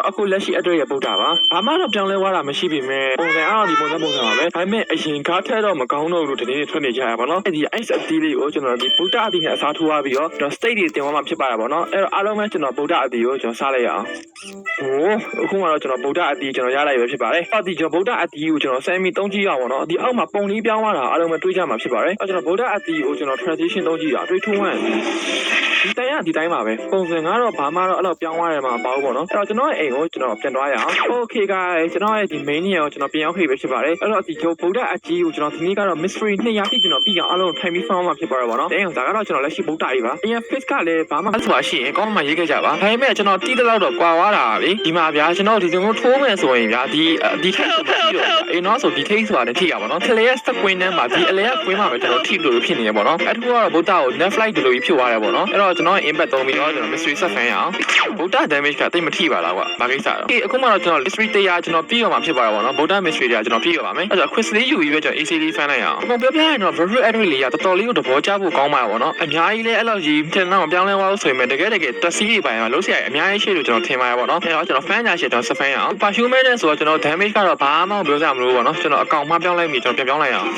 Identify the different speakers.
Speaker 1: အခုလက်ရှိအတွက်ရပုတ်တာပါဘာမှတော့ပြောင်းလဲသွားတာမရှိပေမဲ့ပုံစံအားဒီပုံစံပါပဲဒါပေမဲ့အရင်ကားထက်တော့မကောင်းတော့လို့တနေ့ထွက်နေကြရပါတော့ဒီ ice အသီးလေးကိုကျွန်တော်ဒီဗုဒ္ဓအသီးနဲ့အစားထိုးသွားပြီးတော့ကျွန်တော် state တွေတင်သွားမှာဖြစ်ပါတာပေါ့နော်အဲ့တော့အားလုံးပဲကျွန်တော်ဗုဒ္ဓအသီးကိုကျွန်တော်စားလိုက်ရအောင်ဟိုအခုမှတော့ကျွန်တော်ဗုဒ္ဓအသီးကျွန်တော်ရလိုက်ပဲဖြစ်ပါတယ်အဲ့ဒီကျွန်တော်ဗုဒ္ဓအသီးကိုကျွန်တော်ဆမ်းပြီးသုံးကြည့်ရအောင်နော်ဒီအောက်မှာပုံလေးပြောင်းသွားတာအားလုံးပဲတွေးကြမှာဖြစ်ပါတယ်အဲ့ကျွန်တော်ဗုဒ္ဓအသီးကိုကျွန်တော် transition သုံးကြည့်ရအောင်တွေးထုံးဝင်ဒီတိုင်းပါပဲပုံစံကတော့ဘာမှတော့အဲ့လိုပြောင်းသွားတယ်မှာမပေါ့ဘူးပေါ့နော်အဲ့တော့ကျွန်တော်ရဲ့အိမ်ကိုကျွန်တော်ပြန်သွားရအောင် okay guys ကျွန်တော်ရဲ့ဒီ main နေရာကိုကျွန်တော်ပြန်ရောက်ခဲ့ပြီဖြစ်ပါတယ်အဲ့တော့ဒီဗုဒ္ဓအကြီးကိုကျွန်တော်ဒီနေ့ကတော့ mystery 200ပြည့်ကျွန်တော်ပြီးအောင်အားလုံးထိုင်ပြီးဖောင်းမှာဖြစ်ပါတော့ဗောနော်တဲ့ဒါကတော့ကျွန်တော်လက်ရှိဗုဒ္ဓကြီးပါအရင် face ကလည်းဘာမှမဆိုတာရှိရင်ကောင်းမှရေးခဲ့ကြပါဒါပေမဲ့ကျွန်တော်တီးတဲ့လောက်တော့ကွာသွားတာလေဒီမှာဗျာကျွန်တော်ဒီလိုမျိုးထိုးမယ်ဆိုရင်ဗျာဒီထိတ်ဆိုပြီးတော့အေးနော်ဆိုဒီထိတ်ဆိုတာလည်းထိရပါတော့ခလေရဲ့ step ကွင်းထဲမှာဒီအလဲကွင်းမှာပဲကျွန်တော်ထိလို့ဖြစ်နေရပါတော့အဲ့ဒါကတော့ဗုဒ္ဓကို net flight ဒီလိုကြီးဖြစ်သွားတယ်ဗောနော်အဲ့တော့ကျွန်တော် impact သုံးပြီးတော့ကျွန်တော် mystery ဆက်ဖန်ရအောင်ဗုဒ္ဓ damage ကတိတ်မထိပါလားကွာဘာကိစ္စတော့အခုမှတော့ကျွန်တော် mystery တရားကျွန်တော်ပြီးတော့မှာဖြစ်ပါတော့ဗောနော်ဗုဒ္ဓ mystery တရားကျွန်တော်ပြီးရပါမယ်အဲ့တော့ quiz လေးယူပြီးပဲကျွန်တော် AC လေးဖန်လိုက်အောင်အကုန်ပြောပြရင်တော့ virtual edit လေးကတော်တော်လေးကိုသဘောကျဖို့ကောင်းပါဗောနော်အများကြီးလဲအဲ့လိုကြီးတင်တော့ပြောင်းလဲသွားလို့ဆိုရင်တကယ်တက်စီးတွေပိုင်းမှာလုံးစရာအများကြီးရှိလို့ကျွန်တော်ထင်ပါရဗောနော်အဲ့တော့ကျွန်တော် fan ညာရှစ်ကျွန်တော်စဖန်ရအောင် perfume နဲ့ဆိုတော့ကျွန်တော် damage ကတော့ဘာမှမပြောစရာမလိုဘူးဗောနော်ကျွန်တော်အကောင်မှပြောင်းလိုက်ပြီကျွန်တော်ပြောင်းလိုက်အောင်